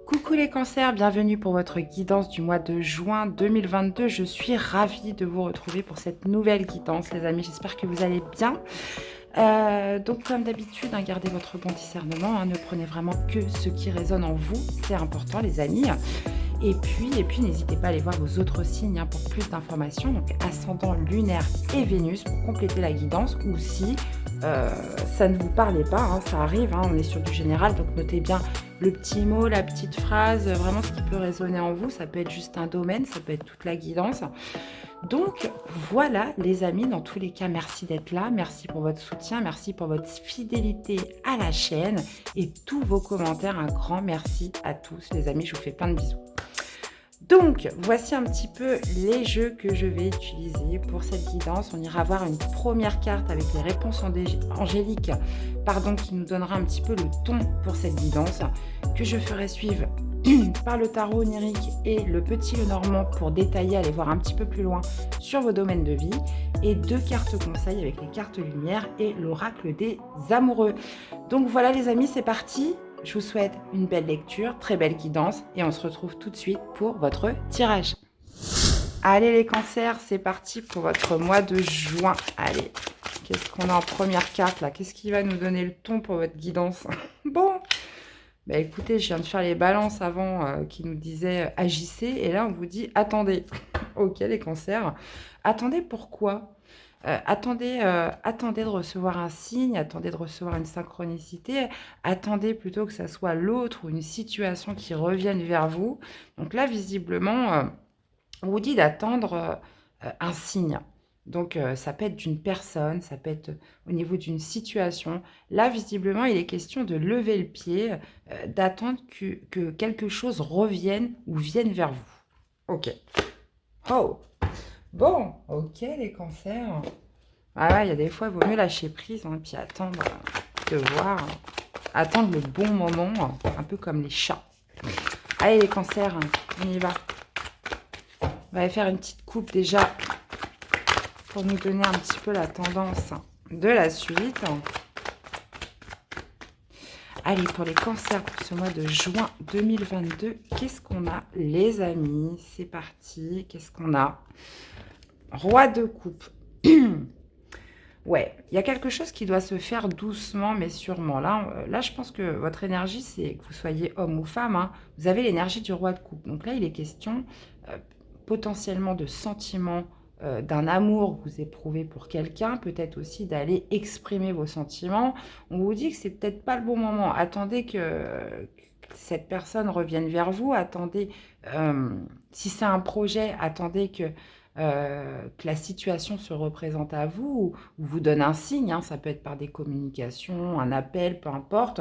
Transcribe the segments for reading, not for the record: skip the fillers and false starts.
Coucou les cancers, bienvenue pour votre guidance du mois de juin 2022. Je suis ravie de vous retrouver pour cette nouvelle guidance, les amis. J'espère que vous allez bien. Donc, comme d'habitude, gardez votre bon discernement. Ne prenez vraiment que ce qui résonne en vous. C'est important, les amis. Et puis n'hésitez pas à aller voir vos autres signes pour plus d'informations. Donc, ascendant lunaire et Vénus pour compléter la guidance. Ou si ça ne vous parlait pas, ça arrive, on est sur du général. Donc, notez bien le petit mot, la petite phrase, vraiment ce qui peut résonner en vous. Ça peut être juste un domaine, ça peut être toute la guidance. Donc voilà les amis, dans tous les cas, merci d'être là, merci pour votre soutien, merci pour votre fidélité à la chaîne et tous vos commentaires. Un grand merci à tous les amis, je vous fais plein de bisous. Donc, voici un petit peu les jeux que je vais utiliser pour cette guidance. On ira voir une première carte avec les réponses angéliques, qui nous donnera un petit peu le ton pour cette guidance, que je ferai suivre par le tarot onirique et le petit Lenormand pour détailler, aller voir un petit peu plus loin sur vos domaines de vie, et 2 cartes conseils avec les cartes lumière et l'oracle des amoureux. Donc voilà les amis, c'est parti. Je vous souhaite une belle lecture, très belle guidance, et on se retrouve tout de suite pour votre tirage. Allez les cancers, c'est parti pour votre mois de juin. Allez, qu'est-ce qu'on a en première carte là? Qu'est-ce qui va nous donner le ton pour votre guidance? Bon, bah écoutez, je viens de faire les balances avant qui nous disaient agissez, et là on vous dit attendez. Ok les cancers, attendez pourquoi? Attendez de recevoir un signe, attendez de recevoir une synchronicité, attendez plutôt que ça soit l'autre ou une situation qui revienne vers vous. Donc là, visiblement, on vous dit d'attendre un signe. Donc ça peut être d'une personne, ça peut être au niveau d'une situation. Là, visiblement, il est question de lever le pied, d'attendre que quelque chose revienne ou vienne vers vous. Ok. Oh, bon, ok les cancers. Ah ouais, il y a des fois, il vaut mieux lâcher prise, et puis attendre de voir, attendre le bon moment, un peu comme les chats. Allez les cancers, on y va. On va aller faire une petite coupe déjà pour nous donner un petit peu la tendance de la suite. Allez, pour les cancers pour ce mois de juin 2022, qu'est-ce qu'on a les amis? C'est parti, qu'est-ce qu'on a? Roi de coupe. Ouais, il y a quelque chose qui doit se faire doucement mais sûrement. Là je pense que votre énergie, c'est que vous soyez homme ou femme, vous avez l'énergie du roi de coupe. Donc là, il est question potentiellement de sentiments, d'un amour que vous éprouvez pour quelqu'un, peut-être aussi d'aller exprimer vos sentiments. On vous dit que c'est peut-être pas le bon moment. Attendez que cette personne revienne vers vous. Attendez, si c'est un projet, attendez que la situation se représente à vous ou vous donne un signe. Ça peut être par des communications, un appel, peu importe.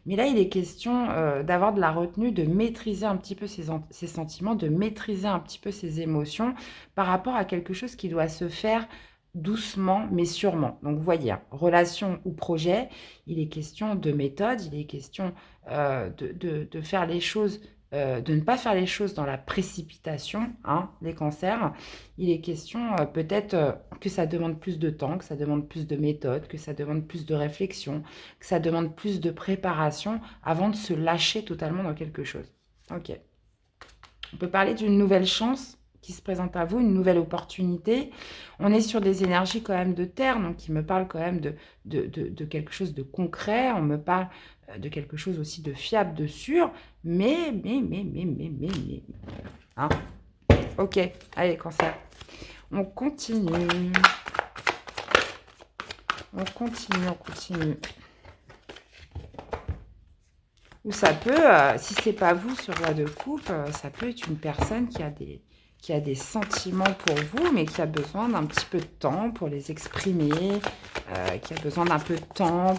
Mais là, il est question d'avoir de la retenue, de maîtriser un petit peu ses sentiments, de maîtriser un petit peu ses émotions par rapport à quelque chose qui doit se faire doucement mais sûrement. Donc vous voyez, relation ou projet, il est question de méthode, il est question de faire les choses, de ne pas faire les choses dans la précipitation, les cancers. Il est question peut-être que ça demande plus de temps, que ça demande plus de méthode, que ça demande plus de réflexion, que ça demande plus de préparation avant de se lâcher totalement dans quelque chose. Ok. On peut parler d'une nouvelle chance qui se présente à vous, une nouvelle opportunité. On est sur des énergies quand même de terre, donc qui me parle quand même de quelque chose de concret. On me parle de quelque chose aussi de fiable, de sûr. Mais. Hein. Ok, allez, cancer. On continue. On continue. Ou ça peut, si c'est pas vous ce roi de coupe, ça peut être une personne qui a des sentiments pour vous, mais qui a besoin d'un petit peu de temps pour les exprimer, qui a besoin d'un peu de temps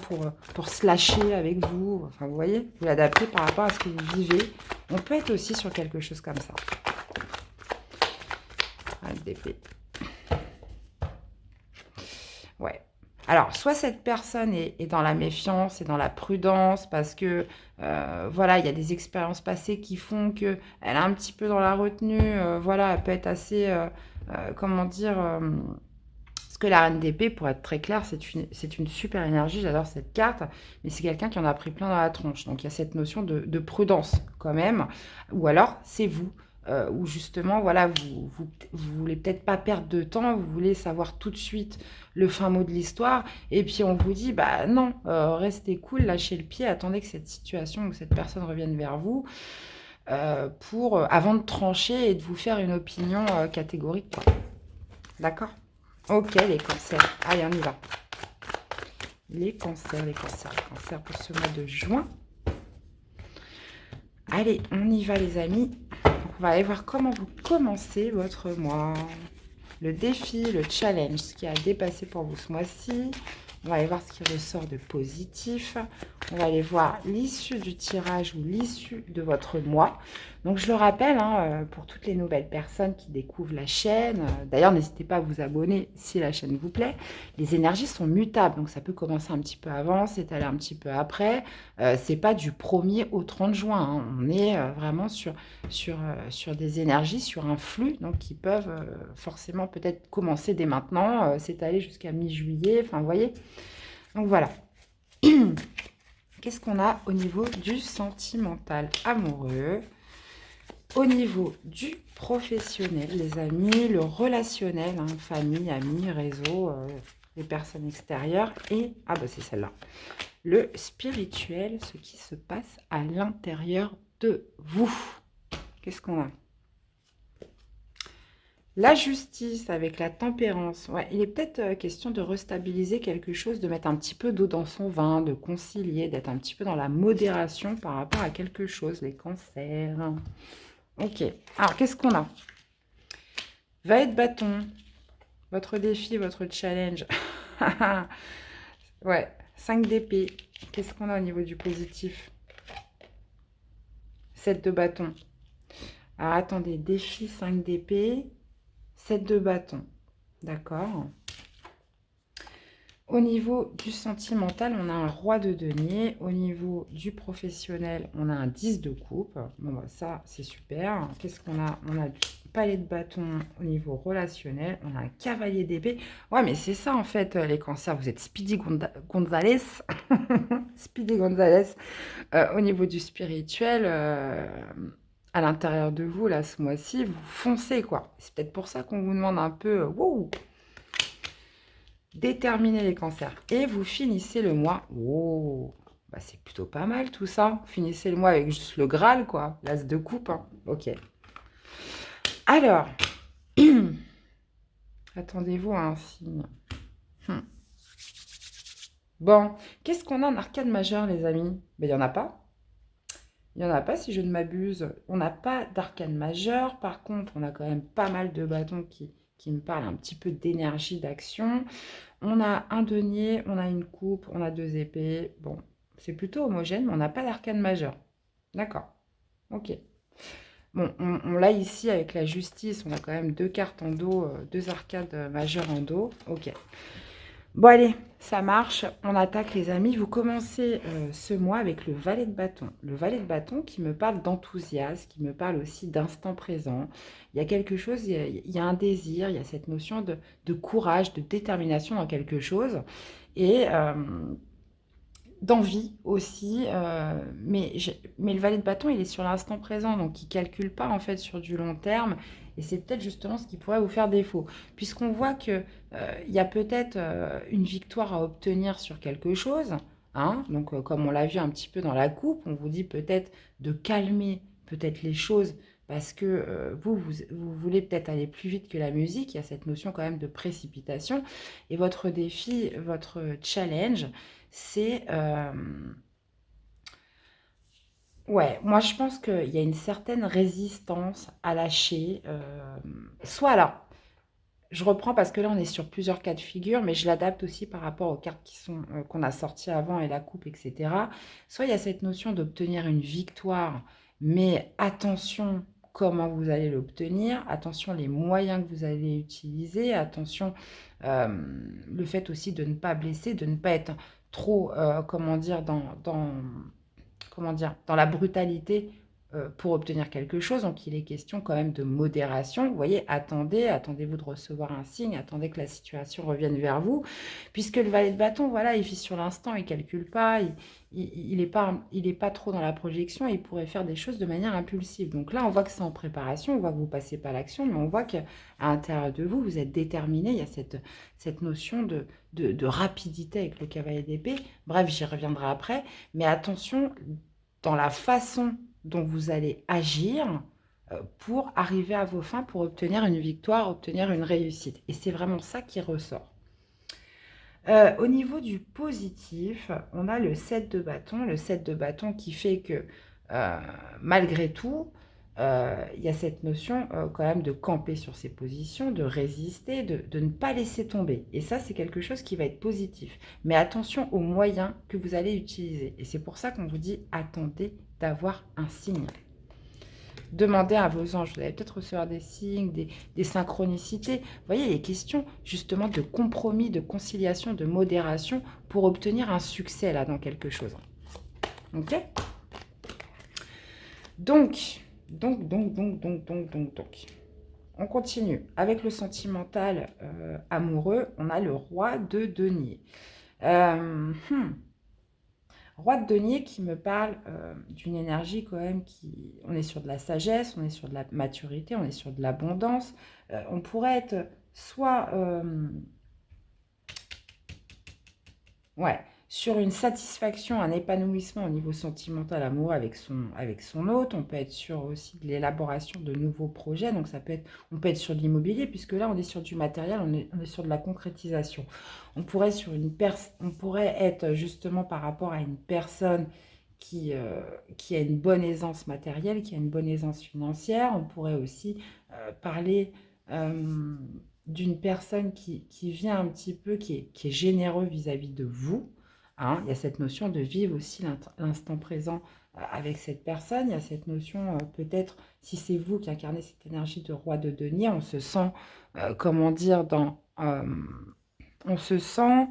pour se lâcher avec vous. Enfin, vous voyez, vous l'adaptez par rapport à ce que vous vivez. On peut être aussi sur quelque chose comme ça. d'épée. Ouais. Alors, soit cette personne est dans la méfiance et dans la prudence parce que, voilà, il y a des expériences passées qui font qu'elle est un petit peu dans la retenue. Voilà, elle peut être assez, comment dire, Parce que la reine d'épée, pour être très clair, c'est une super énergie, j'adore cette carte, mais c'est quelqu'un qui en a pris plein dans la tronche. Donc il y a cette notion de prudence quand même. Ou alors, c'est vous, où justement, voilà, vous voulez peut-être pas perdre de temps, vous voulez savoir tout de suite le fin mot de l'histoire, et puis on vous dit, bah non, restez cool, lâchez le pied, attendez que cette situation ou cette personne revienne vers vous, avant de trancher et de vous faire une opinion catégorique, quoi. D'accord? Ok, les cancers. Allez, on y va. Les cancers, les cancers, les cancers pour ce mois de juin. Allez, on y va, les amis. On va aller voir comment vous commencez votre mois. Le défi, le challenge, ce qui a dépassé pour vous ce mois-ci. On va aller voir ce qui ressort de positif. On va aller voir l'issue du tirage ou l'issue de votre mois. Donc, je le rappelle, hein, pour toutes les nouvelles personnes qui découvrent la chaîne, d'ailleurs, n'hésitez pas à vous abonner si la chaîne vous plaît. Les énergies sont mutables, donc ça peut commencer un petit peu avant, s'étaler un petit peu après. C'est pas du 1er au 30 juin. Hein. On est vraiment sur des énergies, sur un flux, donc qui peuvent forcément peut-être commencer dès maintenant, s'étaler jusqu'à mi-juillet. Enfin, vous voyez. Donc voilà. Qu'est-ce qu'on a au niveau du sentimental amoureux? Au niveau du professionnel, les amis, le relationnel, hein, famille, amis, réseau, les personnes extérieures et, ah bah c'est celle-là, le spirituel, ce qui se passe à l'intérieur de vous. Qu'est-ce qu'on a? La justice avec la tempérance. Ouais, il est peut-être question de restabiliser quelque chose, de mettre un petit peu d'eau dans son vin, de concilier, d'être un petit peu dans la modération par rapport à quelque chose, les cancers. Ok. Alors, qu'est-ce qu'on a? Valet de bâton. Votre défi, votre challenge. Ouais. 5 d'épée. Qu'est-ce qu'on a au niveau du positif? 7 de bâton. Alors, attendez. Défi, 5 d'épée. 7 de bâton. D'accord. Au niveau du sentimental, on a un roi de denier. Au niveau du professionnel, on a un 10 de coupe. Bon, bah, ça, c'est super. Qu'est-ce qu'on a? On a du palais de bâton au niveau relationnel. On a un cavalier d'épée. Ouais, mais c'est ça, en fait, les cancers. Vous êtes Speedy Gonzalez. Speedy Gonzalez. Au niveau du spirituel, à l'intérieur de vous, là, ce mois-ci, vous foncez, quoi. C'est peut-être pour ça qu'on vous demande un peu... wow, déterminer les cancers. Et vous finissez le mois. Oh, bah c'est plutôt pas mal tout ça. Vous finissez le mois avec juste le Graal, quoi. L'as de coupe. Hein. Ok. Alors, attendez-vous à un signe. Bon, qu'est-ce qu'on a en arcane majeur, les amis? Ben, il n'y en a pas. Il n'y en a pas, si je ne m'abuse. On n'a pas d'arcane majeur. Par contre, on a quand même pas mal de bâtons qui me parlent un petit peu d'énergie, d'action. On a un denier, on a une coupe, on a 2 épées. Bon, c'est plutôt homogène, mais on n'a pas d'arcane majeur. D'accord. Ok. Bon, on l'a ici avec la justice. On a quand même 2 cartes en dos, 2 arcades majeures en dos. Ok. Bon, allez, ça marche. On attaque, les amis. Vous commencez ce mois avec le valet de bâton. Le valet de bâton qui me parle d'enthousiasme, qui me parle aussi d'instant présent. Il y a quelque chose, il y a un désir, il y a cette notion de courage, de détermination dans quelque chose. Et d'envie aussi. Mais le valet de bâton, il est sur l'instant présent. Donc, il ne calcule pas, en fait, sur du long terme. Et c'est peut-être justement ce qui pourrait vous faire défaut. Puisqu'on voit qu'il y a peut-être une victoire à obtenir sur quelque chose. Hein, donc, comme on l'a vu un petit peu dans la coupe, on vous dit peut-être de calmer peut-être les choses parce que vous voulez peut-être aller plus vite que la musique. Il y a cette notion quand même de précipitation. Et votre défi, votre challenge, c'est... ouais, moi je pense qu'il y a une certaine résistance à lâcher. Soit là, je reprends parce que là on est sur plusieurs cas de figure, mais je l'adapte aussi par rapport aux cartes qui sont qu'on a sorties avant et la coupe, etc. Soit il y a cette notion d'obtenir une victoire, mais attention comment vous allez l'obtenir, attention les moyens que vous allez utiliser, attention le fait aussi de ne pas blesser, de ne pas être trop, comment dire, comment dire, dans la brutalité pour obtenir quelque chose. Donc, il est question quand même de modération. Vous voyez, attendez-vous de recevoir un signe, attendez que la situation revienne vers vous, puisque le valet de bâton, voilà, il vit sur l'instant, il ne calcule pas, il est pas trop dans la projection, il pourrait faire des choses de manière impulsive. Donc là, on voit que c'est en préparation, on voit que vous ne passez pas à l'action, mais on voit qu'à l'intérieur de vous, vous êtes déterminé, il y a cette notion de rapidité avec le cavalier d'épée. Bref, j'y reviendrai après, mais attention dans la façon dont vous allez agir pour arriver à vos fins, pour obtenir une victoire, obtenir une réussite. Et c'est vraiment ça qui ressort. Au niveau du positif, on a le 7 de bâton. Le 7 de bâton qui fait que, malgré tout, il y a cette notion quand même de camper sur ses positions, de résister, de ne pas laisser tomber. Et ça, c'est quelque chose qui va être positif. Mais attention aux moyens que vous allez utiliser. Et c'est pour ça qu'on vous dit, attendez d'avoir un signe. Demandez à vos anges, vous allez peut-être recevoir des signes, des synchronicités. Vous voyez, les questions justement de compromis, de conciliation, de modération pour obtenir un succès là dans quelque chose. Ok? Donc, on continue. Avec le sentimental amoureux, on a le roi de denier. Roi de denier qui me parle d'une énergie quand même qui... On est sur de la sagesse, on est sur de la maturité, on est sur de l'abondance. On pourrait être soit... sur une satisfaction, un épanouissement au niveau sentimental, amoureux avec son hôte. On peut être sur aussi de l'élaboration de nouveaux projets. Donc, on peut être sur de l'immobilier, puisque là, on est sur du matériel, on est sur de la concrétisation. On pourrait être justement par rapport à une personne qui a une bonne aisance matérielle, qui a une bonne aisance financière. On pourrait aussi parler d'une personne qui vient un petit peu, qui est généreux vis-à-vis de vous. Hein, il y a cette notion de vivre aussi l'instant présent avec cette personne. Il y a cette notion, peut-être, si c'est vous qui incarnez cette énergie de roi de denier, on se sent, comment dire, on se sent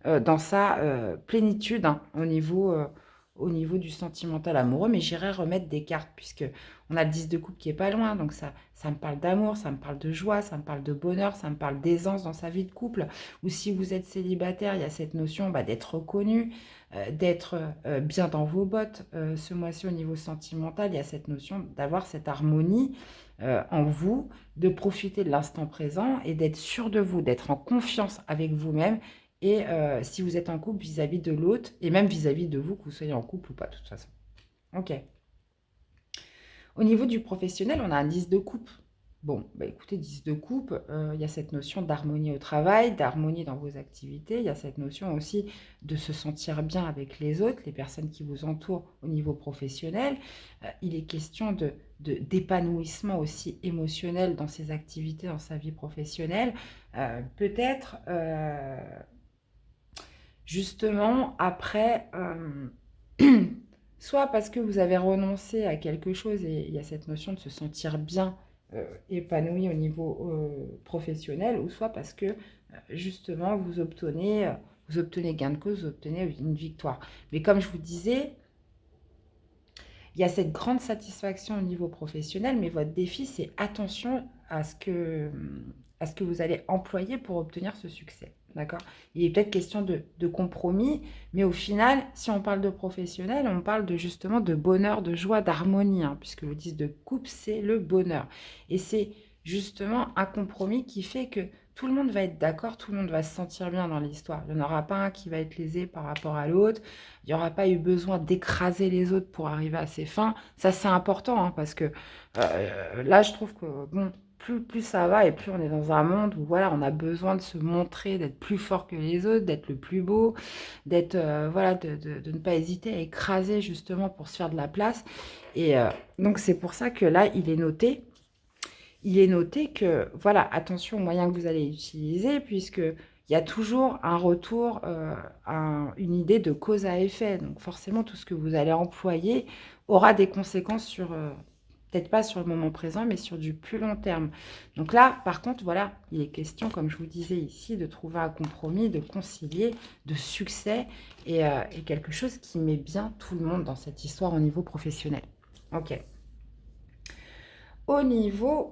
dans sa plénitude hein, au niveau du sentimental amoureux. Mais j'irai remettre des cartes, puisque on a le 10 de coupe qui est pas loin. Donc ça me parle d'amour, ça me parle de joie, ça me parle de bonheur, ça me parle d'aisance dans sa vie de couple. Ou si vous êtes célibataire, il y a cette notion d'être reconnu, d'être bien dans vos bottes. Ce mois-ci, au niveau sentimental, il y a cette notion d'avoir cette harmonie en vous, de profiter de l'instant présent et d'être sûr de vous, d'être en confiance avec vous-même. Et si vous êtes en couple vis-à-vis de l'autre, et même vis-à-vis de vous, que vous soyez en couple ou pas, de toute façon. Ok. Au niveau du professionnel, on a un 10 de coupe. Bon, écoutez, 10 de coupe, il y a cette notion d'harmonie au travail, d'harmonie dans vos activités. Il y a cette notion aussi de se sentir bien avec les autres, les personnes qui vous entourent au niveau professionnel. Il est question d'épanouissement aussi émotionnel dans ses activités, dans sa vie professionnelle. Peut-être... justement, après, soit parce que vous avez renoncé à quelque chose et il y a cette notion de se sentir bien épanoui au niveau professionnel, ou soit parce que justement vous obtenez gain de cause, vous obtenez une victoire. Mais comme je vous disais, il y a cette grande satisfaction au niveau professionnel, mais votre défi, c'est attention à ce que vous allez employer pour obtenir ce succès. D'accord? Il est peut-être question de compromis, mais au final, si on parle de professionnel, on parle justement de bonheur, de joie, d'harmonie, hein, puisque le 10 de coupe, c'est le bonheur. Et c'est justement un compromis qui fait que tout le monde va être d'accord, tout le monde va se sentir bien dans l'histoire. Il n'y en aura pas un qui va être lésé par rapport à l'autre. Il n'y aura pas eu besoin d'écraser les autres pour arriver à ses fins. Ça, c'est important, hein, parce que là, je trouve que, bon, plus ça va et plus on est dans un monde où voilà, on a besoin de se montrer, d'être plus fort que les autres, d'être le plus beau, d'être voilà, de ne pas hésiter à écraser justement pour se faire de la place. Et donc c'est pour ça que là, il est noté que voilà, attention aux moyens que vous allez utiliser, puisque il y a toujours un retour, une idée de cause à effet. Donc forcément, tout ce que vous allez employer aura des conséquences sur peut-être pas sur le moment présent, mais sur du plus long terme. Donc là, par contre, voilà, il est question, comme je vous disais ici, de trouver un compromis, de concilier, de succès et quelque chose qui met bien tout le monde dans cette histoire au niveau professionnel. Ok. Au niveau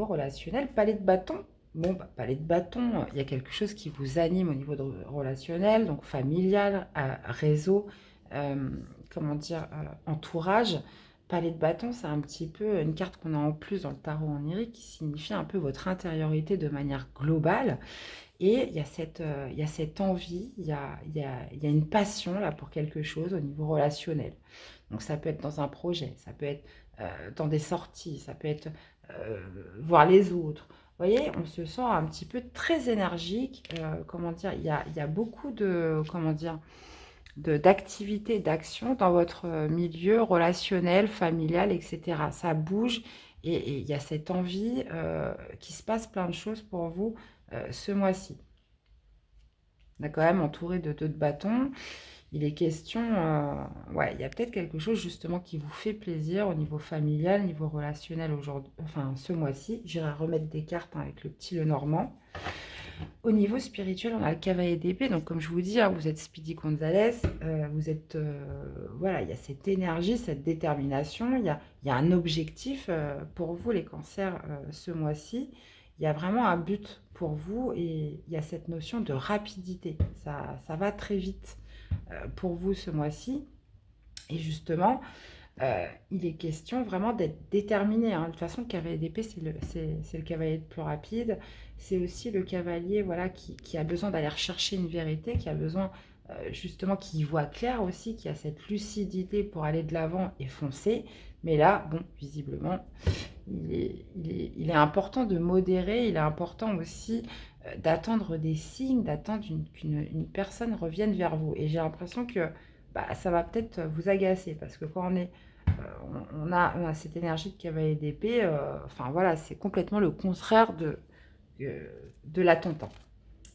relationnel, palais de bâton. Bon, bah, palais de bâton, il y a quelque chose qui vous anime au niveau relationnel, donc familial, réseau, euh, comment dire, entourage. Palais de bâton, c'est un petit peu une carte qu'on a en plus dans le tarot onirique qui signifie un peu votre intériorité de manière globale. Et il y a cette envie, il y a une passion là pour quelque chose au niveau relationnel. Donc ça peut être dans un projet, ça peut être dans des sorties, ça peut être euh, voir les autres. Vous voyez, on se sent un petit peu très énergique. Comment dire, il y a beaucoup de, comment dire, d'activités, d'actions dans votre milieu relationnel, familial, etc. Ça bouge et il y a cette envie qu'il se passe plein de choses pour vous ce mois-ci. On est quand même entouré de deux de bâtons. Il est question, ouais, il y a peut-être quelque chose justement qui vous fait plaisir au niveau familial, au niveau relationnel aujourd'hui, enfin ce mois-ci. J'irai remettre des cartes hein, avec le petit Lenormand. Au niveau spirituel, on a le cavalier d'épée. Donc comme je vous dis, hein, vous êtes Speedy Gonzalez, vous êtes, voilà, il y a cette énergie, cette détermination. Il y a un objectif pour vous les cancers ce mois-ci. Il y a vraiment un but pour vous et il y a cette notion de rapidité. Ça va très vite pour vous ce mois-ci. Et justement, il est question vraiment d'être déterminé. Hein. De toute façon, le cavalier d'épée, c'est le cavalier le plus rapide. C'est aussi le cavalier voilà, qui a besoin d'aller rechercher une vérité, qui a besoin justement, qui y voit clair aussi, qui a cette lucidité pour aller de l'avant et foncer. Mais là, bon, visiblement, il est important de modérer, il est important aussi d'attendre des signes, d'attendre qu'une personne revienne vers vous. Et j'ai l'impression que bah, ça va peut-être vous agacer, parce que quand on a cette énergie de cavalier d'épée, enfin voilà, c'est complètement le contraire de l'attentat.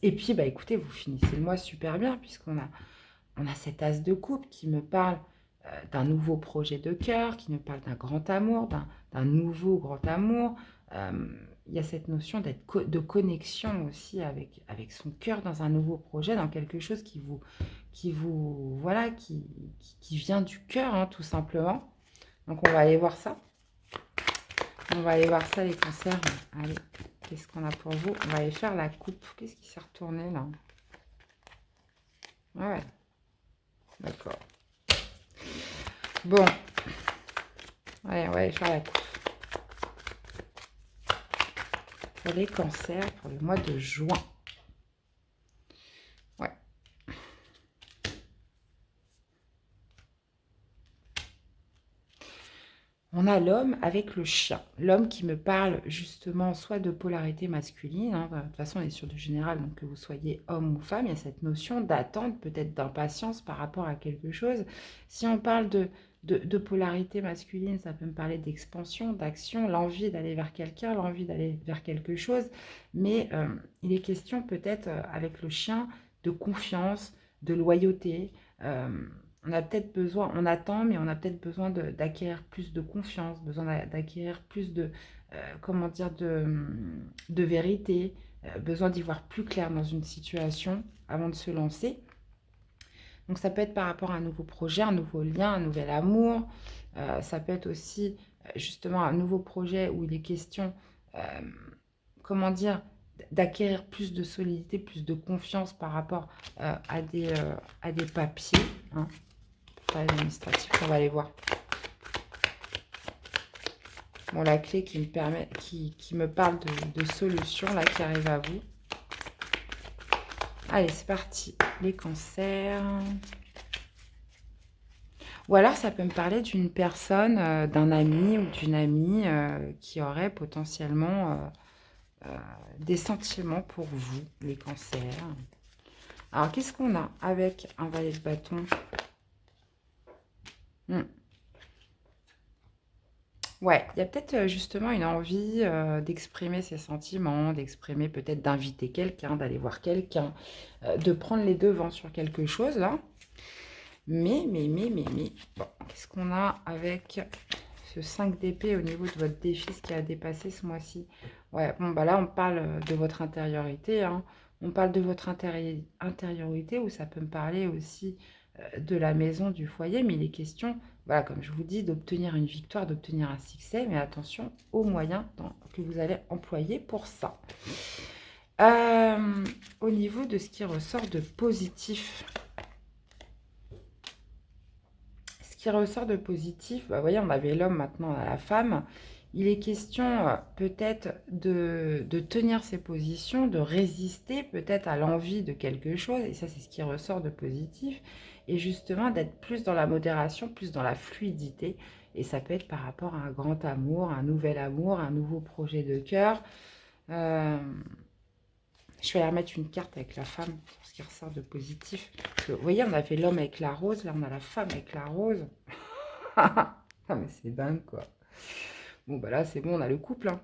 Et puis, bah écoutez, vous finissez le mois super bien, puisqu'on a cet as de coupe qui me parle d'un nouveau projet de cœur, qui me parle d'un grand amour, d'un nouveau grand amour. Euh, il y a cette notion de connexion aussi avec son cœur dans un nouveau projet, dans quelque chose voilà, qui vient du cœur, hein, tout simplement. Donc on va aller voir ça. On va aller voir ça, les cancers. Allez, qu'est-ce qu'on a pour vous? On va aller faire la coupe. Qu'est-ce qui s'est retourné là? Ouais, d'accord. Bon, allez, on va aller faire la coupe. Pour les cancers, pour le mois de juin. Ouais. On a l'homme avec le chien. L'homme qui me parle justement soit de polarité masculine, hein, de toute façon on est sur du général, donc que vous soyez homme ou femme, il y a cette notion d'attente, peut-être d'impatience par rapport à quelque chose. Si on parle de polarité masculine, ça peut me parler d'expansion, d'action, l'envie d'aller vers quelqu'un, l'envie d'aller vers quelque chose, mais il est question peut-être avec le chien de confiance, de loyauté. euh, on a peut-être besoin, on attend, mais on a peut-être besoin d'acquérir plus de confiance, besoin d'acquérir plus comment dire, de vérité, besoin d'y voir plus clair dans une situation avant de se lancer. Donc ça peut être par rapport à un nouveau projet, un nouveau lien, un nouvel amour. Ça peut être aussi justement un nouveau projet où il est question, euh, comment dire, d'acquérir plus de solidité, plus de confiance par rapport à des papiers. Hein, administratif, on va aller voir. Bon, la clé qui me permet, qui me parle de solutions là qui arrivent à vous. Allez, c'est parti. Les cancers. Ou alors, ça peut me parler d'une personne, d'un ami ou d'une amie qui aurait potentiellement des sentiments pour vous, les cancers. Alors, qu'est-ce qu'on a avec un valet de bâton? Ouais, il y a peut-être justement une envie d'exprimer ses sentiments, d'exprimer peut-être d'inviter quelqu'un, d'aller voir quelqu'un, de prendre les devants sur quelque chose là. Mais, bon, qu'est-ce qu'on a avec ce 5 d'épée au niveau de votre défi, ce qui a dépassé ce mois-ci? Ouais, bon, bah là, on parle de votre intériorité, hein. On parle de votre intériorité, ou ça peut me parler aussi de la maison, du foyer, mais il est question, voilà, comme je vous dis, d'obtenir une victoire, d'obtenir un succès, mais attention aux moyens que vous allez employer pour ça. Au niveau de ce qui ressort de positif, vous voyez, on avait l'homme, maintenant on a la femme. Il est question peut-être de tenir ses positions, de résister peut-être à l'envie de quelque chose, et ça c'est ce qui ressort de positif, et justement d'être plus dans la modération, plus dans la fluidité, et ça peut être par rapport à un grand amour, un nouvel amour, un nouveau projet de cœur. Je vais aller remettre une carte avec la femme, pour ce qui ressort de positif. Parce que, vous voyez, on a fait l'homme avec la rose, là on a la femme avec la rose. Ah mais c'est dingue quoi. Bon bah là c'est bon, on a le couple, hein.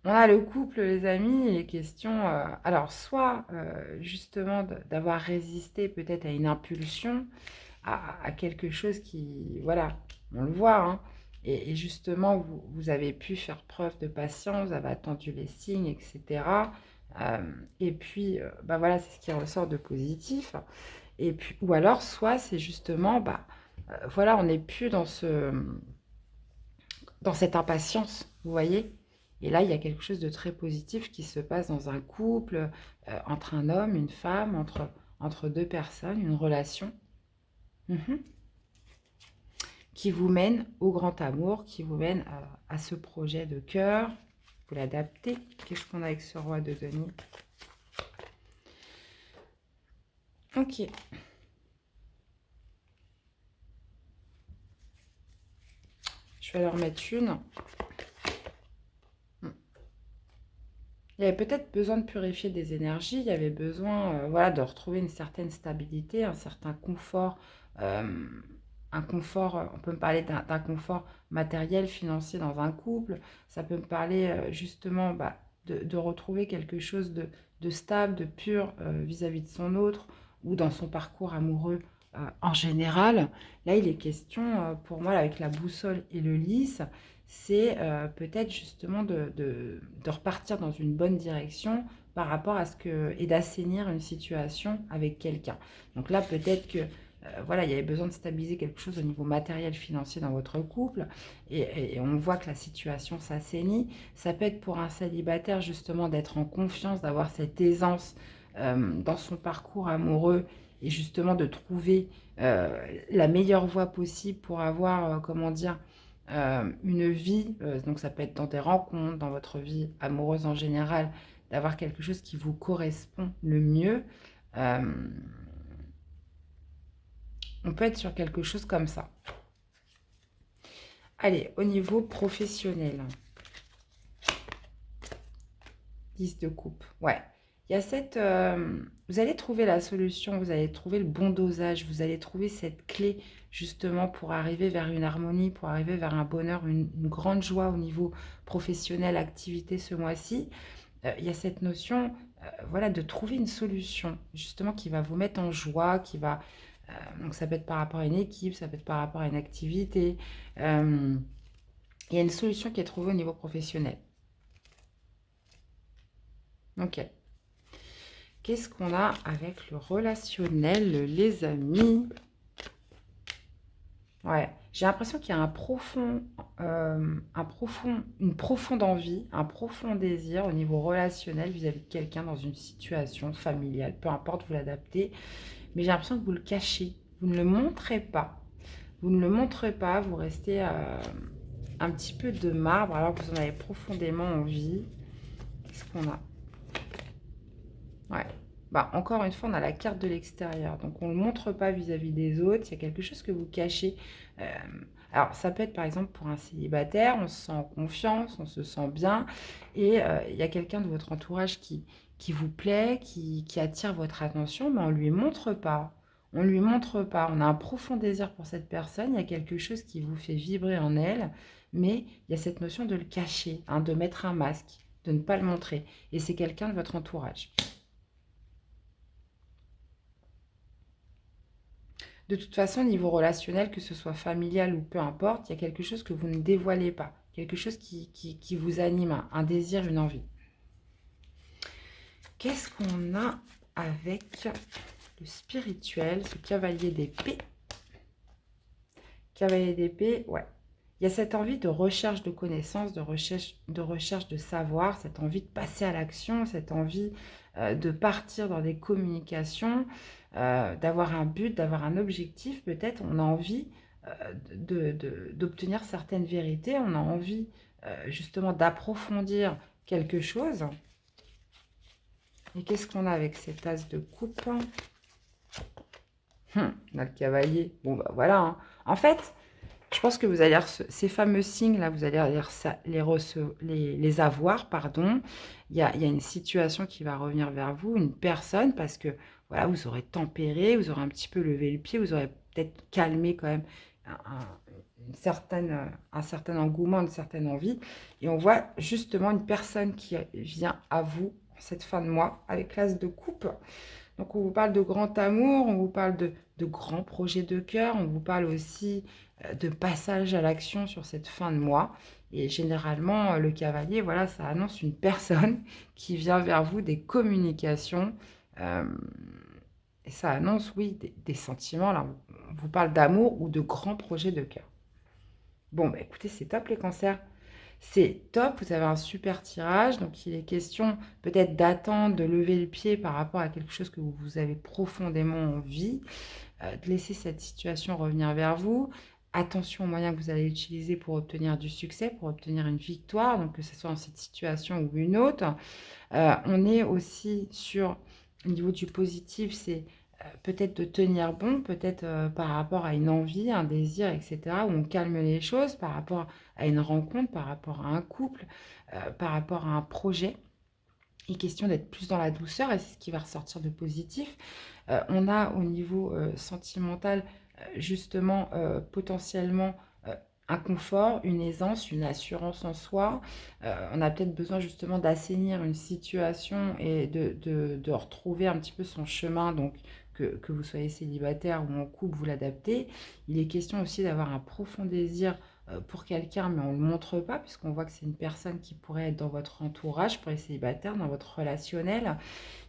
On a le couple les amis, il est question, alors soit justement d'avoir résisté peut-être à une impulsion, à quelque chose qui, voilà, on le voit, hein. Et justement vous avez pu faire preuve de patience, vous avez attendu les signes, etc. Et puis bah voilà, c'est ce qui ressort de positif. Et puis, ou alors soit c'est justement, bah voilà, on n'est plus dans cette impatience, vous voyez. Et là, il y a quelque chose de très positif qui se passe dans un couple, entre un homme, une femme, entre deux personnes, une relation mhm, qui vous mène au grand amour, qui vous mène à ce projet de cœur. Vous l'adaptez. Qu'est-ce qu'on a avec ce roi de denier? Ok. Je vais leur mettre une. Il y avait peut-être besoin de purifier des énergies, il y avait besoin voilà, de retrouver une certaine stabilité, un certain confort, euh, un confort, on peut me parler d'un confort matériel, financier dans un couple, ça peut me parler justement bah, de retrouver quelque chose de stable, de pur vis-à-vis de son autre ou dans son parcours amoureux en général. Là, il est question, pour moi, là, avec la boussole et le lys, c'est peut-être justement de repartir dans une bonne direction par rapport à ce que et d'assainir une situation avec quelqu'un. Donc là, peut-être que voilà, il y avait besoin de stabiliser quelque chose au niveau matériel, financier dans votre couple, et on voit que la situation s'assainit. Ça peut être pour un célibataire justement d'être en confiance, d'avoir cette aisance dans son parcours amoureux et justement de trouver la meilleure voie possible pour avoir, comment dire, une vie, donc ça peut être dans des rencontres, dans votre vie amoureuse en général, d'avoir quelque chose qui vous correspond le mieux. Euh, on peut être sur quelque chose comme ça. Allez, au niveau professionnel. 10 de coupe. Ouais. Il y a cette... vous allez trouver la solution, vous allez trouver le bon dosage, vous allez trouver cette clé justement pour arriver vers une harmonie, pour arriver vers un bonheur, une grande joie au niveau professionnel, activité ce mois-ci. Il y a cette notion voilà, de trouver une solution justement qui va vous mettre en joie, qui va... donc ça peut être par rapport à une équipe, ça peut être par rapport à une activité. Il y a une solution qui est trouvée au niveau professionnel. Ok. Qu'est-ce qu'on a avec le relationnel, les amis? Ouais, j'ai l'impression qu'il y a une profonde envie, un profond désir au niveau relationnel vis-à-vis de quelqu'un dans une situation familiale. Peu importe, vous l'adaptez. Mais j'ai l'impression que vous le cachez. Vous ne le montrez pas. Vous ne le montrez pas. Vous restez un petit peu de marbre alors que vous en avez profondément envie. Qu'est-ce qu'on a? Ouais. Bah, encore une fois, on a la carte de l'extérieur. Donc, on ne le montre pas vis-à-vis des autres. Il y a quelque chose que vous cachez. Euh, alors, ça peut être par exemple pour un célibataire. On se sent en confiance, on se sent bien. Et il y a quelqu'un de votre entourage qui vous plaît, qui attire votre attention, mais on ne lui montre pas. On ne lui montre pas. On a un profond désir pour cette personne. Il y a quelque chose qui vous fait vibrer en elle. Mais il y a cette notion de le cacher, hein, de mettre un masque, de ne pas le montrer. Et c'est quelqu'un de votre entourage. De toute façon, au niveau relationnel, que ce soit familial ou peu importe, il y a quelque chose que vous ne dévoilez pas, quelque chose qui vous anime, un désir, une envie. Qu'est-ce qu'on a avec Le spirituel, ce cavalier d'épée. Cavalier d'épée, ouais. Il y a cette envie de recherche de connaissances, de recherche de savoir, cette envie de passer à l'action, cette envie de partir dans des communications, d'avoir un but, d'avoir un objectif. Peut-être on a envie d'obtenir certaines vérités, on a envie justement d'approfondir quelque chose. Et qu'est-ce qu'on a avec cet as de coupe? On a le cavalier. Bon, bah voilà. Hein. En fait, je pense que vous allez ces fameux signes-là, vous allez les avoir, pardon. Il y a une situation qui va revenir vers vous, une personne, parce que voilà, vous aurez tempéré, vous aurez un petit peu levé le pied, vous aurez peut-être calmé quand même un certain engouement, une certaine envie. Et on voit justement une personne qui vient à vous en cette fin de mois avec l'as de coupe. Donc, on vous parle de grand amour, on vous parle de grands projets de cœur, on vous parle aussi de passage à l'action sur cette fin de mois. Et généralement, le cavalier, voilà, ça annonce une personne qui vient vers vous, des communications. euh, et ça annonce, oui, des sentiments. Là, on vous parle d'amour ou de grands projets de cœur. Bon, bah écoutez, c'est top les cancers. C'est top, vous avez un super tirage. Donc, il est question peut-être d'attendre, de lever le pied par rapport à quelque chose que vous avez profondément envie, de laisser cette situation revenir vers vous. Attention aux moyens que vous allez utiliser pour obtenir du succès, pour obtenir une victoire, donc que ce soit dans cette situation ou une autre. On est aussi sur, au niveau du positif, c'est peut-être de tenir bon, peut-être par rapport à une envie, un désir, etc., où on calme les choses par rapport à une rencontre, par rapport à un couple, par rapport à un projet. Il est question d'être plus dans la douceur et c'est ce qui va ressortir de positif. On a au niveau sentimental, justement, potentiellement un confort, une aisance, une assurance en soi. On a peut-être besoin justement d'assainir une situation et de retrouver un petit peu son chemin, donc que vous soyez célibataire ou en couple, vous l'adaptez. Il est question aussi d'avoir un profond désir pour quelqu'un, mais on ne le montre pas, puisqu'on voit que c'est une personne qui pourrait être dans votre entourage, pour les célibataires, dans votre relationnel.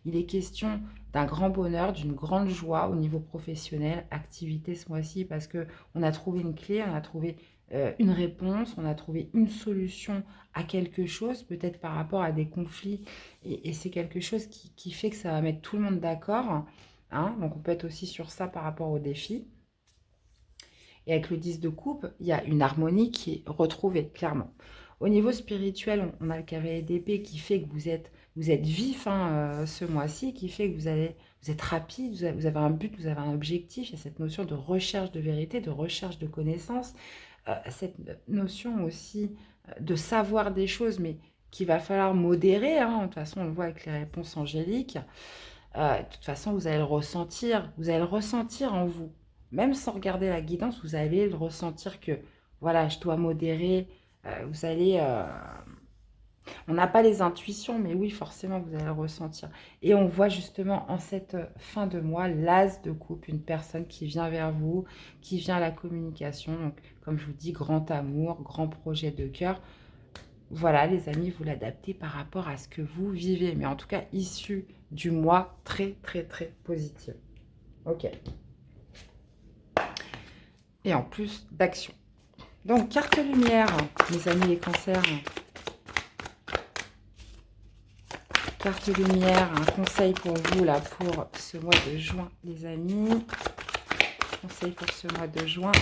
Il est question d'un grand bonheur, d'une grande joie au niveau professionnel, activité ce mois-ci, parce qu'on a trouvé une clé, on a trouvé une réponse, on a trouvé une solution à quelque chose, peut-être par rapport à des conflits, et c'est quelque chose qui fait que ça va mettre tout le monde d'accord. Hein, donc on peut être aussi sur ça par rapport aux défis. Et avec le 10 de coupe, il y a une harmonie qui est retrouvée, clairement. Au niveau spirituel, on a le cavalier d'épée qui fait que vous êtes vif hein, ce mois-ci, qui fait que vous êtes rapide, vous avez un but, vous avez un objectif. Il y a cette notion de recherche de vérité, de recherche de connaissances, cette notion aussi de savoir des choses, mais qu'il va falloir modérer. Hein. De toute façon, on le voit avec les réponses angéliques. De toute façon, vous allez le ressentir en vous. Même sans regarder la guidance, vous allez le ressentir que, voilà, je dois modérer. Vous allez... on n'a pas les intuitions, mais oui, forcément, vous allez le ressentir. Et on voit justement en cette fin de mois, l'as de coupe, une personne qui vient vers vous, qui vient à la communication. Donc, comme je vous dis, grand amour, grand projet de cœur. Voilà, les amis, vous l'adaptez par rapport à ce que vous vivez. Mais en tout cas, issu du mois très, très, très positif. Ok. Et en plus d'action. Donc, carte lumière, mes amis les cancers. Carte lumière, un conseil pour vous, là, pour ce mois de juin, les amis. Conseil pour ce mois de juin.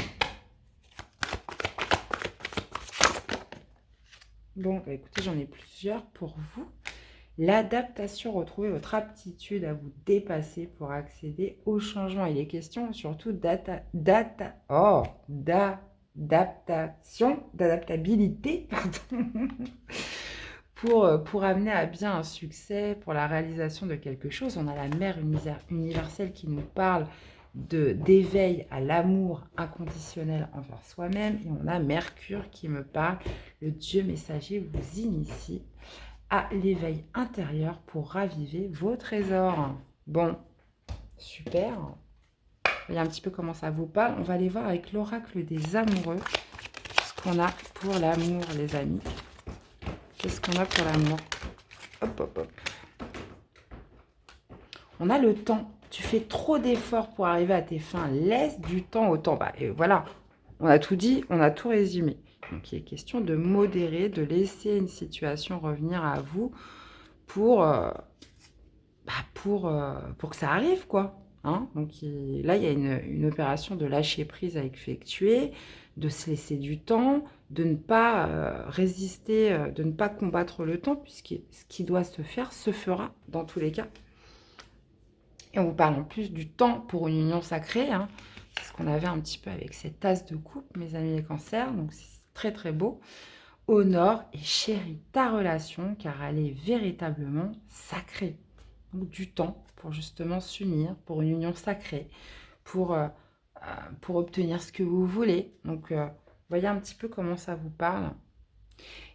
Bon, bah écoutez, j'en ai plusieurs pour vous. L'adaptation, retrouver votre aptitude à vous dépasser pour accéder au changement. Il est question surtout d'adaptabilité, pardon, pour amener à bien un succès, pour la réalisation de quelque chose. On a la mère universelle qui nous parle d'éveil à l'amour inconditionnel envers soi-même. Et on a Mercure qui me parle, le Dieu messager vous initie à l'éveil intérieur pour raviver vos trésors. Bon, super. Voyez un petit peu comment ça vous parle. On va aller voir avec l'oracle des amoureux ce qu'on a pour l'amour, les amis. Qu'est-ce qu'on a pour l'amour? Hop, hop, hop. On a le temps Tu fais trop d'efforts pour arriver à tes fins. Laisse du temps au temps. Bah, et voilà, on a tout dit, on a tout résumé. Donc, il est question de modérer, de laisser une situation revenir à vous pour, pour que ça arrive, quoi. Hein. Donc là, il y a une opération de lâcher prise à effectuer, de se laisser du temps, de ne pas résister, de ne pas combattre le temps, puisque ce qui doit se faire se fera dans tous les cas. Et on vous parle en plus du temps pour une union sacrée. Hein. C'est ce qu'on avait un petit peu avec cette tasse de coupe, mes amis les cancers. Donc c'est très très beau. Honore et chéris ta relation, car elle est véritablement sacrée. Donc du temps pour justement s'unir, pour une union sacrée, pour, pour obtenir ce que vous voulez. Donc voyez un petit peu comment ça vous parle.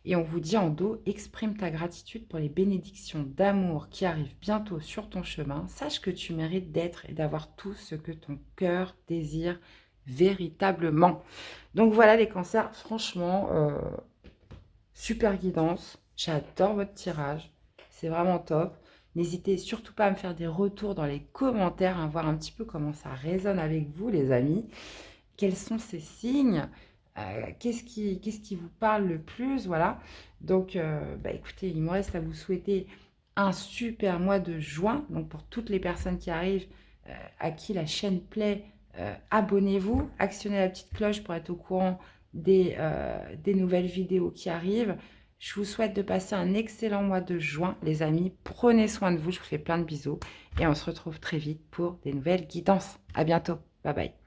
Et on vous dit en dos, exprime ta gratitude pour les bénédictions d'amour qui arrivent bientôt sur ton chemin. Sache que tu mérites d'être et d'avoir tout ce que ton cœur désire véritablement. Donc voilà les cancers, franchement, super guidance. J'adore votre tirage, c'est vraiment top. N'hésitez surtout pas à me faire des retours dans les commentaires, à voir un petit peu comment ça résonne avec vous les amis. Quels sont ces signes? Qu'est-ce qui vous parle le plus? Voilà. Donc, écoutez, il me reste à vous souhaiter un super mois de juin. Donc, pour toutes les personnes qui arrivent, à qui la chaîne plaît, abonnez-vous, actionnez la petite cloche pour être au courant des nouvelles vidéos qui arrivent. Je vous souhaite de passer un excellent mois de juin, les amis. Prenez soin de vous, je vous fais plein de bisous. Et on se retrouve très vite pour des nouvelles guidances. À bientôt. Bye bye.